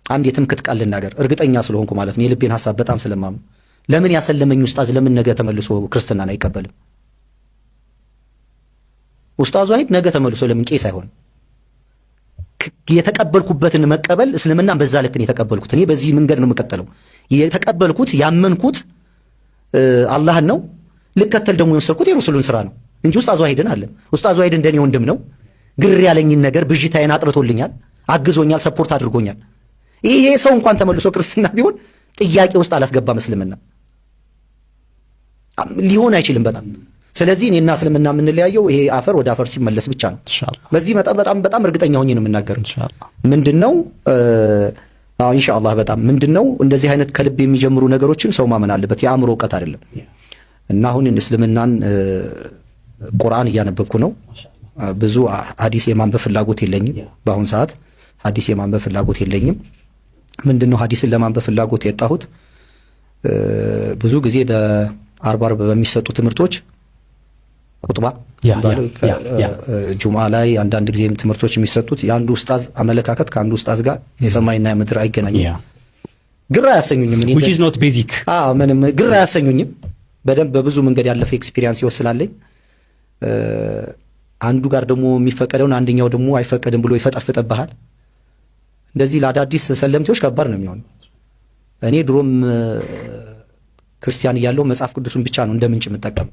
አንድ የትምክት ቃል ልናገር እርግጠኛ ስለሆንኩ ማለት ነው የልቤን ሐሳብ በጣም ስለማምኑ ለምን ያሰለመኝ ኡስታዝ ለምን ነገ ተመልሶ ክርስትናን አይቀበልም? ኡስታዙ አይድ ነገ ተመልሶ ለምን ቄስ አይሆንም? የተቀበልኩበትን መቀበል እስልምና በዛ ልክ ነው የተቀበልኩት። እኔ በዚህ መንገድ ነው የምቀጥለው። የተቀበልኩት ያመንኩት አላህን ነው። ልከተል ደግሞ የወሰድኩት የረሱሉን ስራ ነው እንጂ ኡስታዙ አይድን አለ። ኡስታዙ አይድ እንደኔ ወንድም ነው። ግር ያለኝን ነገር ብዥታዬን አጥርቶልኛል፣ አግዞኛል፣ ሰፖርት አድርጎኛል። ይሄ ሰው እንኳን ተመልሶ ክርስትና ቢሆን ጥያቄ ውስጥ አላስገባም። እስልምና ሊሆን አይችልም በጣም። ስለዚህ እኔና እስልምና የምንለያየው ይሄ አፈር ወደ አፈር ሲመለስ ብቻ ነው። በዚህ በጣም እርግጠኛ ሆኜ ነው የምናገረው። ምንድነው ኢንሻአላህ በጣም ምንድነው እንደዚህ አይነት ከልብ የሚጀምሩ ነገሮችን ሰው ማመን አለበት። የአእምሮ ዕውቀት አይደለም። እና አሁን እስልምናን ቁርአን እያነበብኩ ነው። ብዙ ሐዲስ የማንበብ ፍላጎት የለኝም። በአሁን ሰዓት ሐዲስ የማንበብ ፍላጎት የለኝም። ምንድነው ሐዲስን ለማንበብ ፍላጎት ያጣሁት? ብዙ ጊዜ በአርብ በሚሰጡ ትምህርቶች ቁጥባ ጁምዓ ላይ አንዳንድ ጊዜም ትምህርቶች የሚሰጡት የአንዱ ኡስታዝ አመለካከት ከአንዱ ኡስታዝ ጋር የሰማይና የምድር አይገናኝም። ግራ አያሰኙኝም። which is not basic ምንም ግራ አያሰኙኝም። በደንብ በብዙ መንገድ ያለፈ ኤክስፒሪየንስ ይወስላለኝ። አንዱ ጋር ደግሞ የሚፈቀደውን አንደኛው ደግሞ አይፈቀድም ብሎ ይፈጠፍጥብሃል። እንደዚህ ለአዳዲስ ሰለምቴዎች ከባድ ነው የሚሆነው። እኔ ድሮም ክርስቲያን እያለሁ መጽሐፍ ቅዱስን ብቻ ነው እንደ ምንጭ የምጠቀም።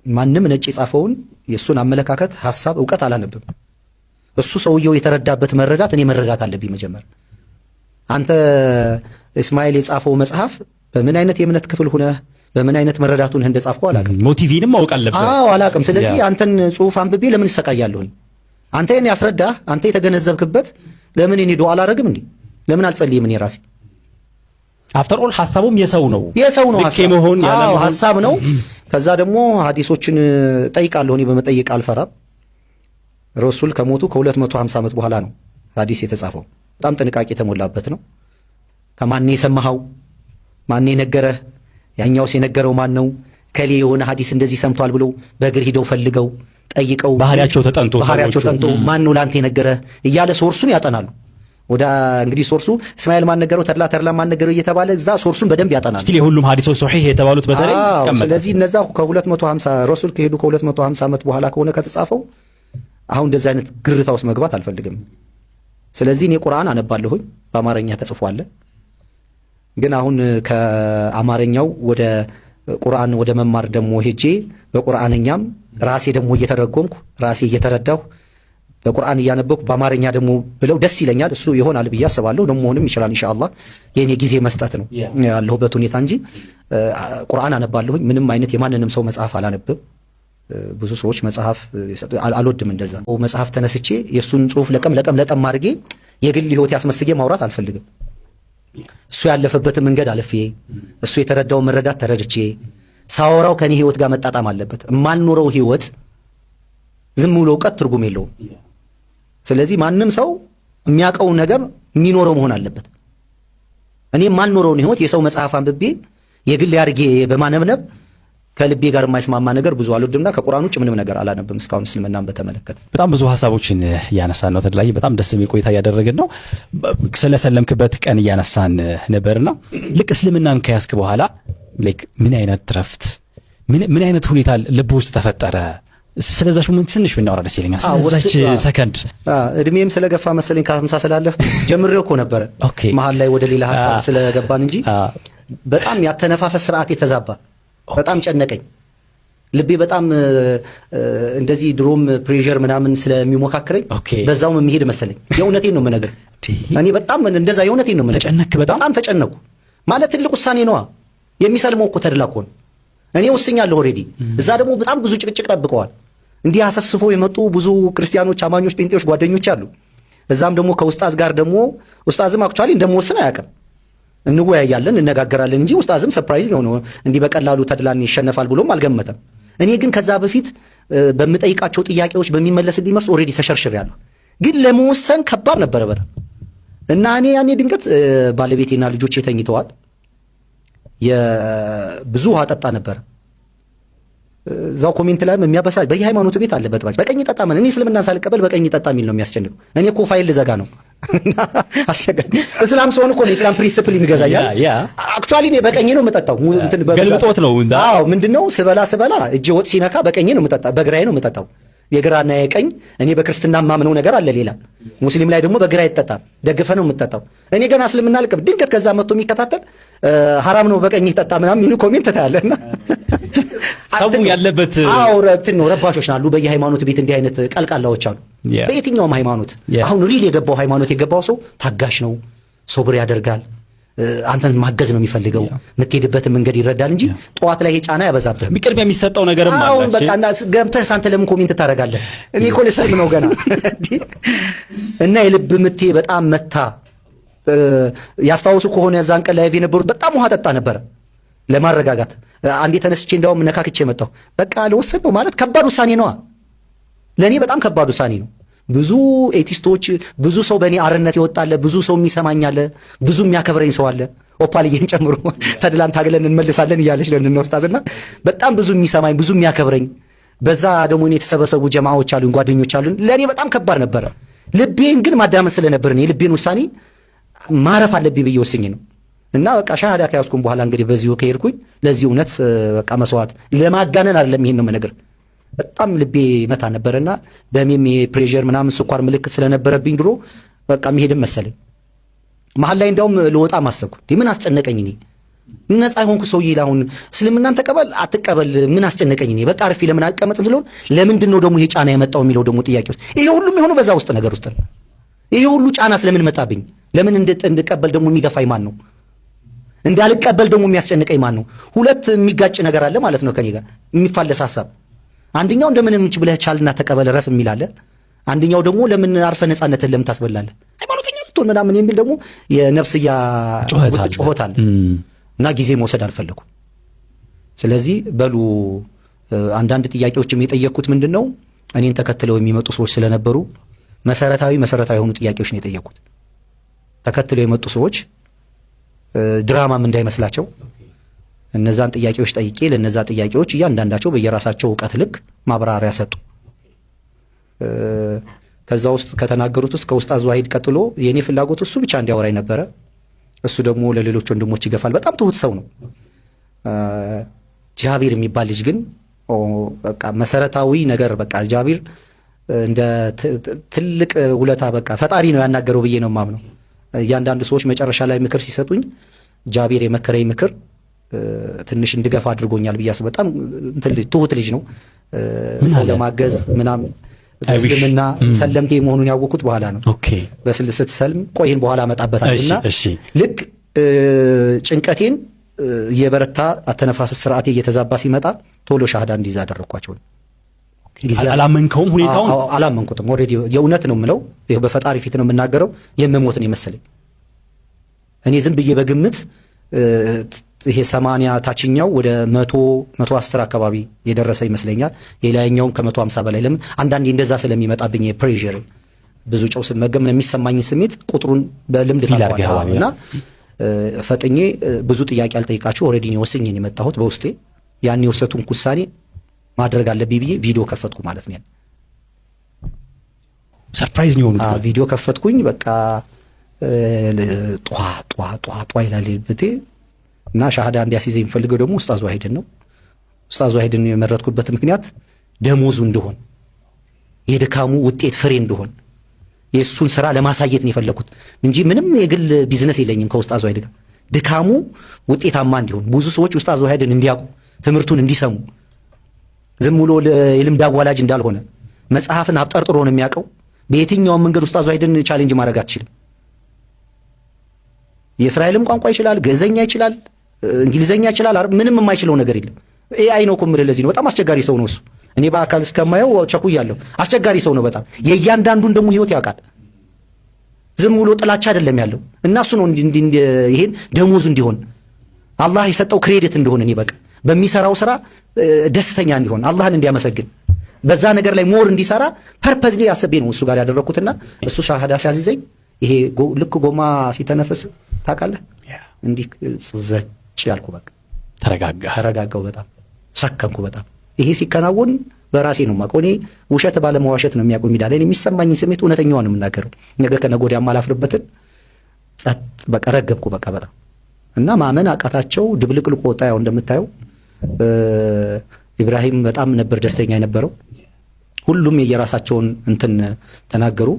ማንም ነጭ የጻፈውን የእሱን አመለካከት፣ ሐሳብ፣ ዕውቀት አላነብም። እሱ ሰውየው የተረዳበት መረዳት እኔ መረዳት አለብኝ መጀመር። አንተ እስማኤል የጻፈው መጽሐፍ በምን አይነት የእምነት ክፍል ሆነህ በምን አይነት መረዳቱ ነህ እንደጻፍከው አላውቅም። ሞቲቪንም ማወቅ አለብህ። አላውቅም። ስለዚህ አንተን ጽሑፍ አንብቤ ለምን እሰቃያለሁኝ? አንተ እኔ ያስረዳህ አንተ የተገነዘብክበት ለምን እኔ ዱዓ አላረግም እንዴ? ለምን አልጸልይም እኔ ራሴ? አፍተር ኦል ሐሳቡም የሰው ነው ሐሳብ ነው። ከዛ ደግሞ ሐዲሶችን ጠይቃለሁ። እኔ በመጠየቅ አልፈራም። ረሱል ከሞቱ ከ250 ዓመት በኋላ ነው ሐዲስ የተጻፈው። በጣም ጥንቃቄ የተሞላበት ነው። ከማን የሰማኸው? ማን የነገረህ? ያኛውስ የነገረው ማን ነው? ከሌ የሆነ ሐዲስ እንደዚህ ሰምቷል ብለው በእግር ሂደው ፈልገው ጠይቀው ባህሪያቸው ተጠንቶ ማን ነው ላንተ የነገረህ እያለ ሶርሱን ያጠናሉ። ወደ እንግዲህ ሶርሱ እስማኤል ማን ነገረው፣ ተድላ ማን ነገረው እየተባለ እዛ ሶርሱን በደንብ ያጠናሉ። ስቲል የሁሉም ሐዲሶች ሶሒህ የተባሉት በተለይ ቀመጠ። ስለዚህ እነዛ ከ250 ረሱል ከሄዱ ከ250 ዓመት በኋላ ከሆነ ከተጻፈው አሁን እንደዚህ አይነት ግርታ ውስጥ መግባት አልፈልግም። ስለዚህ እኔ ቁርአን አነባለሁኝ፣ በአማርኛ ተጽፏል። ግን አሁን ከአማርኛው ወደ ቁርአን ወደ መማር ደግሞ ሄጄ በቁርአንኛም ራሴ ደግሞ እየተረጎምኩ ራሴ እየተረዳሁ በቁርአን እያነበብኩ በአማርኛ ደግሞ ብለው ደስ ይለኛል። እሱ ይሆናል ብዬ አስባለሁ። ደሞንም ይችላል ኢንሻአላህ። የኔ ጊዜ መስጠት ነው ያለሁበት ሁኔታ እንጂ ቁርአን አነባለሁኝ። ምንም አይነት የማንንም ሰው መጽሐፍ አላነብም። ብዙ ሰዎች መጽሐፍ አልወድም። እንደዛ መጽሐፍ ተነስቼ የሱን ጽሑፍ ለቀም አድርጌ የግል ህይወት ያስመስጌ ማውራት አልፈልግም። እሱ ያለፈበትን መንገድ አልፌ እሱ የተረዳው መረዳት ተረድቼ ሳወራው ከኔ ህይወት ጋር መጣጣም አለበት። የማልኖረው ህይወት ዝም ብሎ ዕውቀት ትርጉም የለውም። ስለዚህ ማንም ሰው የሚያውቀው ነገር የሚኖረው መሆን አለበት። እኔ የማልኖረውን ህይወት የሰው መጽሐፍ አንብቤ የግል ያርጌ በማነብነብ ከልቤ ጋር የማይስማማ ነገር ብዙ አልወድምና ከቁርአን ውጭ ምንም ነገር አላነብም። እስካሁን እስልምናን በተመለከተ በጣም ብዙ ሐሳቦችን እያነሳን ነው። ተድላይ በጣም ደስ የሚል ቆይታ እያደረግን ነው። ስለሰለምክበት ቀን እያነሳን ነበርና ልክ እስልምናን ከያዝክ በኋላ ምን አይነት ረፍት ምን አይነት ሁኔታ ልብ ውስጥ ተፈጠረ? ስለዛሽ ምን ትንሽ ብናወራ ደስ ይለኛል። ስለዛች ሰከንድ እድሜም ስለገፋ መሰለኝ ከ50 ስላለፍ ጀምሬው እኮ ነበረ መሀል ላይ ወደ ሌላ ሐሳብ ስለገባን እንጂ በጣም ያተነፋፈስ ስርዓት የተዛባ በጣም ጨነቀኝ። ልቤ በጣም እንደዚህ ድሮም ፕሬሸር ምናምን ስለሚሞካክረኝ በዛውም የሚሄድ መሰለኝ። የእውነቴን ነው የምነግርህ። እኔ በጣም እንደዛ የእውነቴን ነው የምነግርህ። ተጨነክ? በጣም ተጨነኩ። ማለት ትልቅ ውሳኔ ነዋ። የሚሰልመው እኮ ተድላ እኮ ነው። እኔ ወስኛለሁ ኦልሬዲ። እዛ ደግሞ በጣም ብዙ ጭቅጭቅ ጠብቀዋል። እንዲህ አሰፍስፎ የመጡ ብዙ ክርስቲያኖች፣ አማኞች፣ ጴንጤዎች ጓደኞች አሉ። እዛም ደግሞ ከኡስታዝ ጋር ደግሞ ኡስታዝም አክቹአሊ እንደምወስን አያውቅም። እንወያያለን፣ እነጋገራለን እንጂ ኡስታዝም ሰርፕራይዝ ነው እንዲህ በቀላሉ ተድላን ይሸነፋል ብሎም አልገመተም። እኔ ግን ከዛ በፊት በምጠይቃቸው ጥያቄዎች በሚመለስልኝ መልስ ኦልሬዲ ተሸርሽሬያለሁ። ግን ለመወሰን ከባድ ነበረ በጣም እና እኔ ያኔ ድንገት ባለቤቴና ልጆቼ ተኝተዋል። የብዙ ውሃ ጠጣ ነበር። እዛው ኮሜንት ላይ የሚያበሳ በየሃይማኖቱ ቤት አለበት ባጭ በቀኝ ጠጣ ማለት እኔ እስልምናን ሳልቀበል በቀኝ ጠጣ የሚል ነው የሚያስጨንቀው። እኔ እኮ ፋይል ልዘጋ ነው አስቸጋሪ እስላም ሰሆን እኮ ነው እስላም ፕሪንሲፕል የሚገዛኛል። አክቹአሊ እኔ በቀኝ ነው የምጠጣው። እንትን ገልብጦት ነው። አዎ ምንድነው ስበላ እጄ ወጥ ሲነካ በቀኝ ነው የምጠጣው፣ በግራዬ ነው የምጠጣው። የግራና የቀኝ እኔ በክርስትና ማምነው ነገር አለ ሌላ። ሙስሊም ላይ ደግሞ በግራ ይጠጣል፣ ደግፈ ነው የምጠጣው። እኔ ገና እስልምና አልቅም ድንገት ከዛ መጥቶ የሚከታተል ሐራም ነው በቀኝ ይጠጣ ምናምን የሚሉ ኮሜንት ታያለና ሰው ያለበት እንትን ነው። ረባሾች አሉ በየሃይማኖት ቤት እንዲህ አይነት ቀልቃላዎች አሉ። በየትኛውም ሃይማኖት አሁን ሪል የገባው ሃይማኖት የገባው ሰው ታጋሽ ነው፣ ሶብር ያደርጋል፣ አንተን ማገዝ ነው የሚፈልገው። የምትሄድበትን መንገድ ይረዳል እንጂ ጠዋት ላይ ጫና ያበዛብህ ቅድሚያ የሚሰጠው ነገርም አለ። አሁን በቃ ገብተህ አንተ ለምን ኮሜንት ታደርጋለህ? እኔ እኮ ልሰልም ነው ገና እና የልብ ምቴ በጣም መታ። ያስታውሱ ከሆነ የዛን ቀን ላይ የነበሩት በጣም ውሃ ጠጣ ነበረ ለማረጋጋት። አንዴ ተነስቼ እንዳውም ነካክቼ መጣሁ። በቃ ልወስድ ነው ማለት ከባድ ውሳኔ ነዋ። ለእኔ በጣም ከባድ ውሳኔ ነው። ብዙ ኤቲስቶች፣ ብዙ ሰው በእኔ አርነት ይወጣለ፣ ብዙ ሰው የሚሰማኛለ፣ ብዙ የሚያከብረኝ ሰው አለ። ኦፓልዬን ጨምሮ ተድላን ታግለን እንመልሳለን እያለች ለእነ ኡስታዝና በጣም ብዙ የሚሰማኝ ብዙ የሚያከብረኝ፣ በዛ ደግሞ እኔ የተሰበሰቡ ጀማዎች አሉኝ፣ ጓደኞች አሉኝ። ለእኔ በጣም ከባድ ነበረ። ልቤን ግን ማዳመጥ ስለነበር እኔ ልቤን ውሳኔ ማረፍ አለብኝ ብዬ ወስኜ ነው እና በቃ ሻሃዳ ከያዝኩኝ በኋላ እንግዲህ በዚሁ ከሄድኩኝ ለዚህ እውነት በቃ መስዋዕት ለማጋነን አይደለም ይሄን ነው የምነግር። በጣም ልቤ መታ ነበርና ደሜም የፕሬሸር ምናምን ስኳር ምልክት ስለነበረብኝ ድሮ በቃ የሚሄድም መሰለኝ። መሀል ላይ እንዳውም ልወጣ ማሰብኩ። ምን አስጨነቀኝ? እኔ ነፃ የሆንኩ ሰውዬ አሁን እስልምናን ተቀበል አትቀበል ምን አስጨነቀኝ? እኔ በቃ አርፌ ለምን አልቀመጥም ብሎ ለምንድን ነው ደግሞ ይሄ ጫና የመጣው የሚለው ደግሞ ጥያቄ ውስጥ ይሄ ሁሉ የሚሆነው በዛ ውስጥ ነገር ውስጥ ነው። ይሄ ሁሉ ጫና ስለምን መጣብኝ? ለምን እንድቀበል ደግሞ የሚገፋኝ ማን ነው? እንዳልቀበል ደግሞ የሚያስጨንቀኝ ማን ነው? ሁለት የሚጋጭ ነገር አለ ማለት ነው ከኔ ጋር የሚፋለስ ሐሳብ። አንደኛው እንደምንም ብለህ ቻልና ተቀበል ረፍ የሚል አለ። አንደኛው ደግሞ ለምን አርፈ ነፃነትን ለምን ታስበላለህ ሃይማኖተኛ ልትሆን ምናምን የሚል ደግሞ የነፍስያ ጩኸት አለ እና ጊዜ መውሰድ አልፈለኩም። ስለዚህ በሉ አንዳንድ ጥያቄዎችም የጠየቅኩት ምንድን ነው እኔን ተከትለው የሚመጡ ሰዎች ስለነበሩ መሰረታዊ የሆኑ ጥያቄዎች ነው የጠየቅኩት። ተከትለው የመጡ ሰዎች ድራማም እንዳይመስላቸው እነዛን ጥያቄዎች ጠይቄ ለነዛ ጥያቄዎች እያንዳንዳቸው በየራሳቸው ዕውቀት ልክ ማብራሪያ ሰጡ። ከዛ ውስጥ ከተናገሩት ውስጥ ከኡስታዝ ዋሂድ ቀጥሎ የኔ ፍላጎት እሱ ብቻ እንዲያወራኝ ነበረ። እሱ ደግሞ ለሌሎች ወንድሞች ይገፋል። በጣም ትሁት ሰው ነው። ጃቢር የሚባል ልጅ ግን በቃ መሰረታዊ ነገር በቃ ጃቢር እንደ ትልቅ ውለታ በቃ ፈጣሪ ነው ያናገረው ብዬ ነው የማምነው። እያንዳንዱ ሰዎች መጨረሻ ላይ ምክር ሲሰጡኝ ጃቢር የመከረኝ ምክር ትንሽ እንድገፋ አድርጎኛል ብዬ አስብ። በጣም ትሁት ልጅ ነው። ሰው ለማገዝ ምናምን እስልምና ሰለምቴ መሆኑን ያወቁት በኋላ ነው። ስትሰልም ቆይን በኋላ አመጣበታልና ልክ ጭንቀቴን የበረታ አተነፋፈስ ስርዓቴ እየተዛባ ሲመጣ ቶሎ ሻሃዳ እንዲይዝ አደረኳቸው። አላመንከውም? ሁኔታውን አላመንኩትም። ኦልሬዲ የእውነት ነው የምለው፣ ይሄ በፈጣሪ ፊት ነው የምናገረው። የምሞት ነው የመሰለኝ። እኔ ዝም ብዬ በግምት ይሄ 80 ታችኛው ወደ 110 አካባቢ የደረሰ ይመስለኛል። የላይኛውም ከ150 በላይ። ለምን አንዳንዴ እንደዛ ስለሚመጣብኝ የፕሬሸር ብዙ ጨው ስመገብ የሚሰማኝ ስሜት ቁጥሩን በልምድ ታውቃለህና ፈጥኜ ብዙ ጥያቄ አልጠይቃችሁ ኦልሬዲ ነው ወስኜ ነው የመጣሁት በውስጤ። ያን የወሰቱን ውሳኔ ማድረግ አለብኝ ብዬ ቪዲዮ ከፈትኩ ማለት ነው። ሰርፕራይዝ ነው የሆኑት። ቪዲዮ ከፈትኩኝ በቃ ጧ ይላል ልብቴ እና ሻሃዳ እንዲያስይዘኝ የሚፈልገው ደግሞ ኡስታዝ ዋሂድን ነው። ኡስታዝ ዋሂድን የመረጥኩበት ምክንያት ደሞዙ እንደሆን የድካሙ ውጤት ፍሬ እንደሆን የእሱን ስራ ለማሳየት ነው የፈለኩት እንጂ ምንም የግል ቢዝነስ የለኝም ከኡስታዝ ዋሂድ ጋር። ድካሙ ውጤታማ እንዲሆን ብዙ ሰዎች ኡስታዝ ዋሂድን እንዲያውቁ ትምህርቱን እንዲሰሙ ዝም ብሎ የልምድ አዋላጅ እንዳልሆነ መጽሐፍን አብጠርጥሮ ነው የሚያውቀው። በየትኛውም መንገድ ኡስታዝ ዋሂድን ቻሌንጅ ማድረግ አትችልም። የእስራኤልም ቋንቋ ይችላል፣ ግዕዘኛ ይችላል፣ እንግሊዘኛ ይችላል። ምንም የማይችለው ነገር የለም። ኤአይ ነው እኮ የምልህ። ለዚህ ነው በጣም አስቸጋሪ ሰው ነው እሱ። እኔ በአካል እስከማየው ቸኩያለሁ። አስቸጋሪ ሰው ነው በጣም። የእያንዳንዱን ደግሞ ህይወት ያውቃል። ዝም ብሎ ጥላቻ አይደለም ያለው እና እሱ ነው ይሄን ደሞዙ እንዲሆን አላህ የሰጠው ክሬዲት እንደሆነ እኔ በቃ በሚሰራው ስራ ደስተኛ እንዲሆን አላህን እንዲያመሰግን በዛ ነገር ላይ ሞር እንዲሰራ ፐርፐዝሊ አስቤ ነው እሱ ጋር ያደረኩትና እሱ ሻሃዳ ሲያዝዘኝ ይሄ ልክ ጎማ ሲተነፍስ ታውቃለህ እንዲህ ዘጭ ያልኩ በቃ ተረጋጋው። በጣም ሰከንኩ። በጣም ይሄ ሲከናወን በራሴ ነው የማውቀው። እኔ ውሸት ባለመዋሸት ነው የሚያውቁ ሚዲያ ላይ የሚሰማኝን ስሜት እውነተኛውን ነው የምናገረው። ነገ ከነገ ወዲያ የማላፍርበትን ጸጥ በቃ ረገብኩ በቃ በጣም እና ማመን አቃታቸው። ድብልቅልቁ ወጣ። ያው እንደምታየው ኢብራሂም በጣም ነበር ደስተኛ የነበረው። ሁሉም የየራሳቸውን እንትን ተናገሩ።